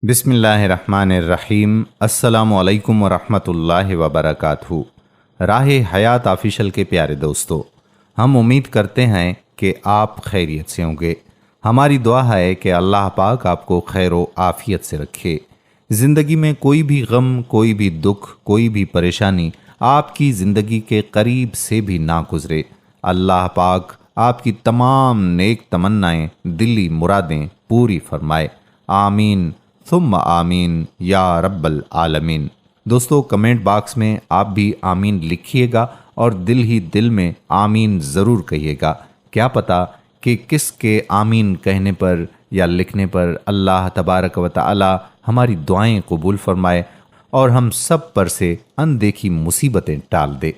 बिस्मिल्लाहिर्रहमानिर्रहीम। अस्सलामु अलैकुम वरहमतुल्लाहि वबरकातुहू। राह हयात ऑफिशियल के प्यारे दोस्तों, हम उम्मीद करते हैं कि आप खैरियत से होंगे। हमारी दुआ है कि अल्लाह पाक आपको खैर व आफियत से रखे। ज़िंदगी में कोई भी गम, कोई भी दुख, कोई भी परेशानी आपकी ज़िंदगी के करीब से भी ना गुज़रे। अल्लाह पाक आपकी तमाम नेक तमन्नाएँ, दिली मुरादें पूरी फरमाए। आमीन सुम्मा आमीन या रब्बल आलमीन। दोस्तों, कमेंट बॉक्स में आप भी आमीन लिखिएगा और दिल ही दिल में आमीन ज़रूर कहिएगा। क्या पता कि किसके आमीन कहने पर या लिखने पर अल्लाह तबारक व तआला हमारी दुआएं कबूल फरमाए और हम सब पर से अनदेखी मुसीबतें टाल दे।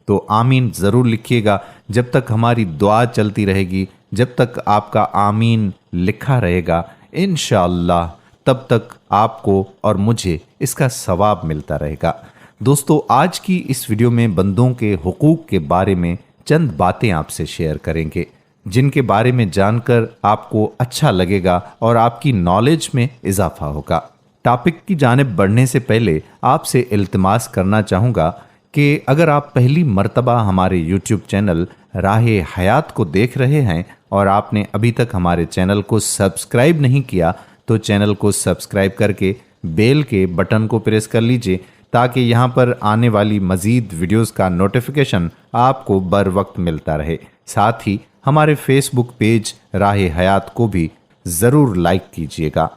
तो आमीन ज़रूर लिखिएगा। जब तक हमारी दुआ चलती रहेगी, जब तक आपका आमीन लिखा रहेगा, इंशाअल्लाह तब तक आपको और मुझे इसका सवाब मिलता रहेगा। दोस्तों, आज की इस वीडियो में बंदों के हुकूक के बारे में चंद बातें आपसे शेयर करेंगे, जिनके बारे में जानकर आपको अच्छा लगेगा और आपकी नॉलेज में इजाफा होगा। टॉपिक की जानिब बढ़ने से पहले आपसे इल्तिमास करना चाहूँगा कि अगर आप पहली मर्तबा हमारे यूट्यूब चैनल राह हयात को देख रहे हैं और आपने अभी तक हमारे चैनल को सब्सक्राइब नहीं किया, तो चैनल को सब्सक्राइब करके बेल के बटन को प्रेस कर लीजिए, ताकि यहाँ पर आने वाली मज़ीद वीडियोस का नोटिफिकेशन आपको बर वक्त मिलता रहे। साथ ही हमारे फेसबुक पेज राह हयात को भी ज़रूर लाइक कीजिएगा।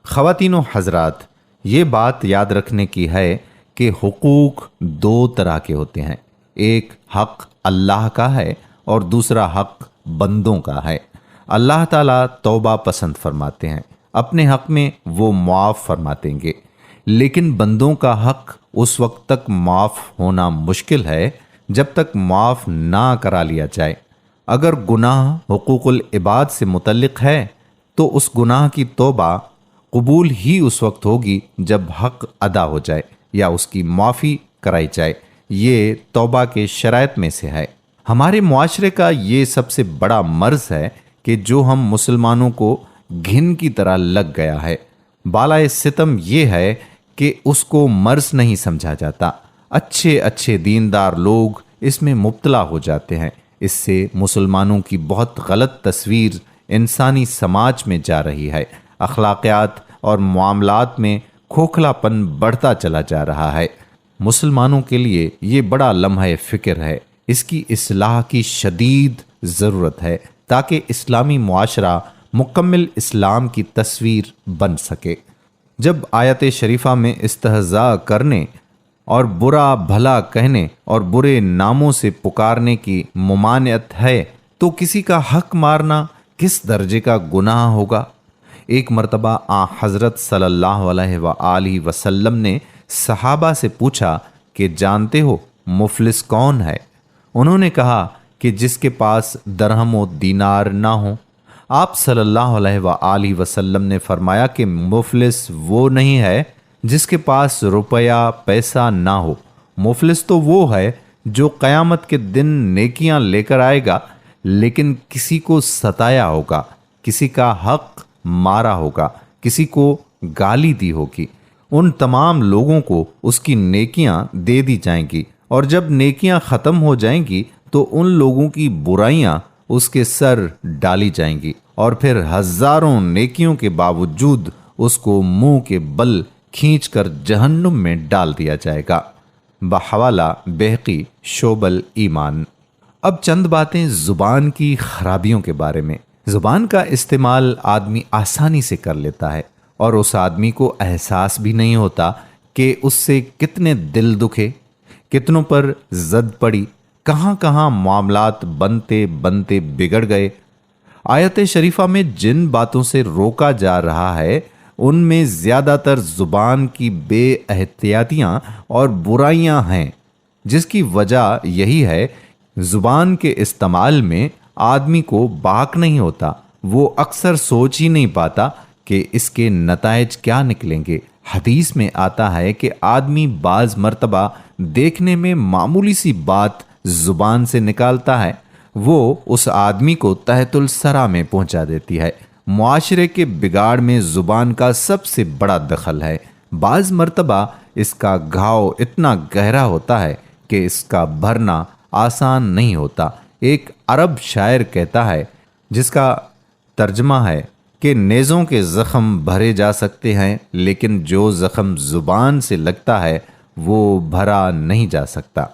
ख़वातीन व हज़रात, ये बात याद रखने की है कि हुकूक दो तरह के होते हैं। एक हक़ अल्लाह का है और दूसरा हक़ बंदों का है। अल्लाह ताला तौबा पसंद फरमाते हैं, अपने हक़ में वो मुआफ़ फरमातेंगे, लेकिन बंदों का हक़ उस वक्त तक मुआफ़ होना मुश्किल है जब तक मुआफ़ ना करा लिया जाए। अगर गुनाह हुकूकुल इबाद से मुतल्लिक़ है तो उस गुनाह की तौबा कबूल ही उस वक्त होगी जब हक़ अदा हो जाए या उसकी माफ़ी कराई जाए। ये तौबा के शराइत में से है। हमारे मुआशरे का ये सबसे बड़ा मर्ज़ है कि जो हम मुसलमानों को घिन की तरह लग गया है। बालाए सितम ये है कि उसको मर्ज नहीं समझा जाता। अच्छे अच्छे दीनदार लोग इसमें मुब्तला हो जाते हैं। इससे मुसलमानों की बहुत गलत तस्वीर इंसानी समाज में जा रही है। अखलाकियात और मामलात में खोखलापन बढ़ता चला जा रहा है। मुसलमानों के लिए ये बड़ा लम्हा फ़िक्र है। इसकी इस्लाह की शदीद ज़रूरत है ताकि इस्लामी मुआशरा मुकम्मल इस्लाम की तस्वीर बन सके। जब आयत शरीफा में इस्तहज़ा करने और बुरा भला कहने और बुरे नामों से पुकारने की मुमानियत है, तो किसी का हक मारना किस दर्जे का गुनाह होगा। एक मर्तबा हज़रत सल्लल्लाहु अलैहि वसल्लम ने सहाबा से पूछा कि जानते हो मुफलिस कौन है? उन्होंने कहा कि जिसके पास दरहम व दीनार ना हो। आप सल्लल्लाहु अलैहि वसल्लम ने फरमाया कि मुफलिस वो नहीं है जिसके पास रुपया पैसा ना हो। मुफलिस तो वो है जो क़यामत के दिन नेकियां लेकर आएगा, लेकिन किसी को सताया होगा, किसी का हक मारा होगा, किसी को गाली दी होगी। उन तमाम लोगों को उसकी नेकियां दे दी जाएंगी और जब नेकियां ख़त्म हो जाएंगी तो उन लोगों की बुराइयां उसके सर डाली जाएंगी और फिर हजारों नेकियों के बावजूद उसको मुंह के बल खींचकर जहन्नुम में डाल दिया जाएगा। बहवाला बहकी शोबल ईमान। अब चंद बातें ज़ुबान की खराबियों के बारे में। ज़ुबान का इस्तेमाल आदमी आसानी से कर लेता है और उस आदमी को एहसास भी नहीं होता कि उससे कितने दिल दुखे, कितनों पर जद पड़ी, कहाँ कहाँ मामलात बनते बनते बिगड़ गए। आयत शरीफा में जिन बातों से रोका जा रहा है उनमें ज़्यादातर ज़ुबान की बेएहतियातियाँ और बुराइयाँ हैं, जिसकी वजह यही है ज़ुबान के इस्तेमाल में आदमी को बाक नहीं होता। वो अक्सर सोच ही नहीं पाता कि इसके नताइज क्या निकलेंगे। हदीस में आता है कि आदमी बाज़ मर्तबा देखने में मामूली सी बात ज़ुबान से निकालता है, वो उस आदमी को तहतुल सरा में पहुंचा देती है। معاشرے کے بگاڑ میں زبان کا سب سے بڑا دخل ہے۔ بعض مرتبہ اس کا گھاؤ اتنا گہرا ہوتا ہے کہ اس کا بھرنا آسان نہیں ہوتا۔ ایک عرب شاعر کہتا ہے، جس کا ترجمہ ہے کہ نیزوں کے زخم بھرے جا سکتے ہیں، لیکن جو زخم زبان سے لگتا ہے وہ بھرا نہیں جا سکتا۔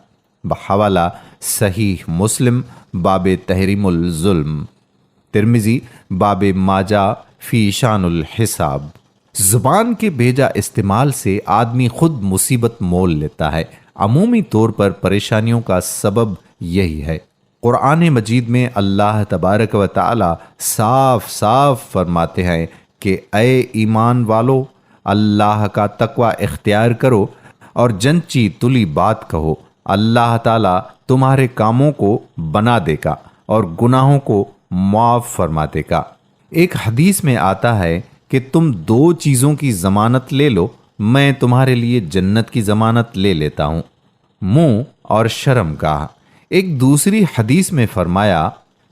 بحوالہ صحیح مسلم باب تحریم الظلم، ترمذی باب ماجا فی شان الحساب۔ زبان کے بیجا استعمال سے آدمی خود مصیبت مول لیتا ہے۔ عمومی طور پر پریشانیوں کا سبب یہی ہے۔ قرآن مجید میں اللہ تبارک و تعالی صاف صاف فرماتے ہیں کہ اے ایمان والو، اللہ کا تقوی اختیار کرو اور جنچی تلی بات کہو، اللہ تعالی تمہارے کاموں کو بنا دے گا اور گناہوں کو معاف فرما دے گا۔ ایک حدیث میں آتا ہے کہ تم دو چیزوں کی ضمانت لے لو، میں تمہارے لیے جنت کی ضمانت لے لیتا ہوں، منہ اور شرم گاہ۔ ایک دوسری حدیث میں فرمایا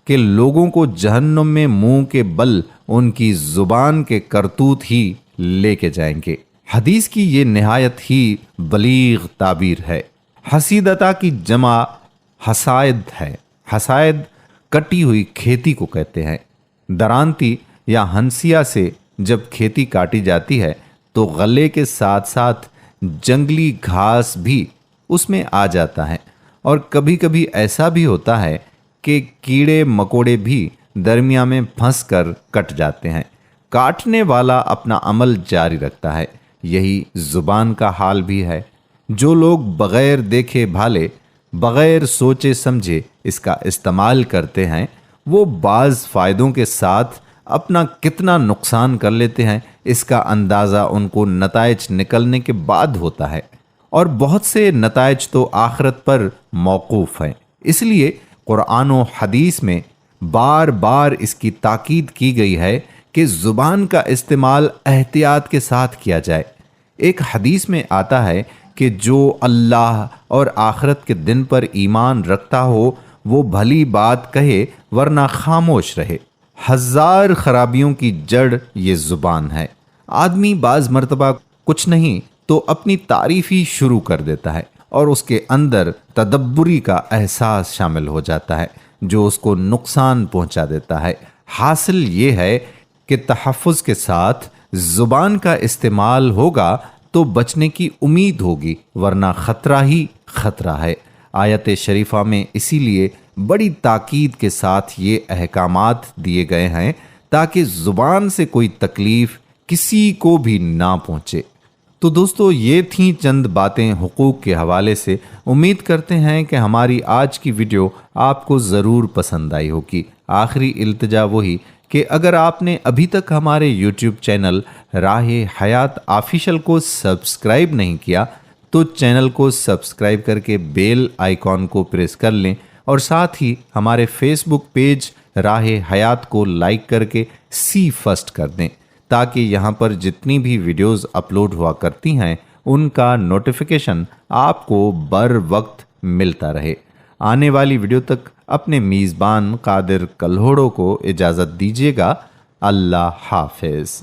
کہ لوگوں کو جہنم میں منہ کے بل ان کی زبان کے کرتوت ہی لے کے جائیں گے۔ حدیث کی یہ نہایت ہی بلیغ تعبیر ہے۔ حسیدتا کی جمع حسائد ہے۔ حسائد کٹی ہوئی کھیتی کو کہتے ہیں۔ درانتی یا ہنسیا سے جب کھیتی کاٹی جاتی ہے تو غلے کے ساتھ ساتھ جنگلی گھاس بھی اس میں آ جاتا ہے، اور کبھی کبھی ایسا بھی ہوتا ہے کہ کیڑے مکوڑے بھی درمیان میں پھنس کر کٹ جاتے ہیں۔ کاٹنے والا اپنا عمل جاری رکھتا ہے۔ یہی زبان کا حال بھی ہے۔ جو لوگ بغیر دیکھے بھالے، بغیر سوچے سمجھے اس کا استعمال کرتے ہیں، وہ بعض فائدوں کے ساتھ اپنا کتنا نقصان کر لیتے ہیں، اس کا اندازہ ان کو نتائج نکلنے کے بعد ہوتا ہے، اور بہت سے نتائج تو آخرت پر موقوف ہیں۔ اس لیے قرآن و حدیث میں بار بار اس کی تاکید کی گئی ہے کہ زبان کا استعمال احتیاط کے ساتھ کیا جائے۔ ایک حدیث میں آتا ہے کہ جو اللہ اور آخرت کے دن پر ایمان رکھتا ہو وہ بھلی بات کہے ورنہ خاموش رہے۔ ہزار خرابیوں کی جڑ یہ زبان ہے۔ آدمی بعض مرتبہ کچھ نہیں تو اپنی تعریف ہی شروع کر دیتا ہے، اور اس کے اندر تدبری کا احساس شامل ہو جاتا ہے جو اس کو نقصان پہنچا دیتا ہے۔ حاصل یہ ہے کہ تحفظ کے ساتھ زبان کا استعمال ہوگا تو بچنے کی امید ہوگی، ورنہ خطرہ ہی خطرہ ہے۔ آیت شریفہ میں اسی لیے بڑی تاکید کے ساتھ یہ احکامات دیے گئے ہیں تاکہ زبان سے کوئی تکلیف کسی کو بھی نہ پہنچے۔ تو دوستو، یہ تھیں چند باتیں حقوق کے حوالے سے۔ امید کرتے ہیں کہ ہماری آج کی ویڈیو آپ کو ضرور پسند آئی ہوگی۔ آخری التجا وہی کہ اگر آپ نے ابھی تک ہمارے یوٹیوب چینل راہ حیات آفیشل کو سبسکرائب نہیں کیا تو چینل کو سبسکرائب کر کے بیل آئیکن کو پریس کر لیں، اور ساتھ ہی ہمارے فیس بک پیج راہ حیات کو لائک کر کے سی فرسٹ کر دیں، تاکہ یہاں پر جتنی بھی ویڈیوز اپلوڈ ہوا کرتی ہیں ان کا نوٹیفیکیشن آپ کو بر وقت ملتا رہے۔ آنے والی ویڈیو تک اپنے میزبان قادر کلہوڑو کو اجازت دیجیے گا۔ اللہ حافظ۔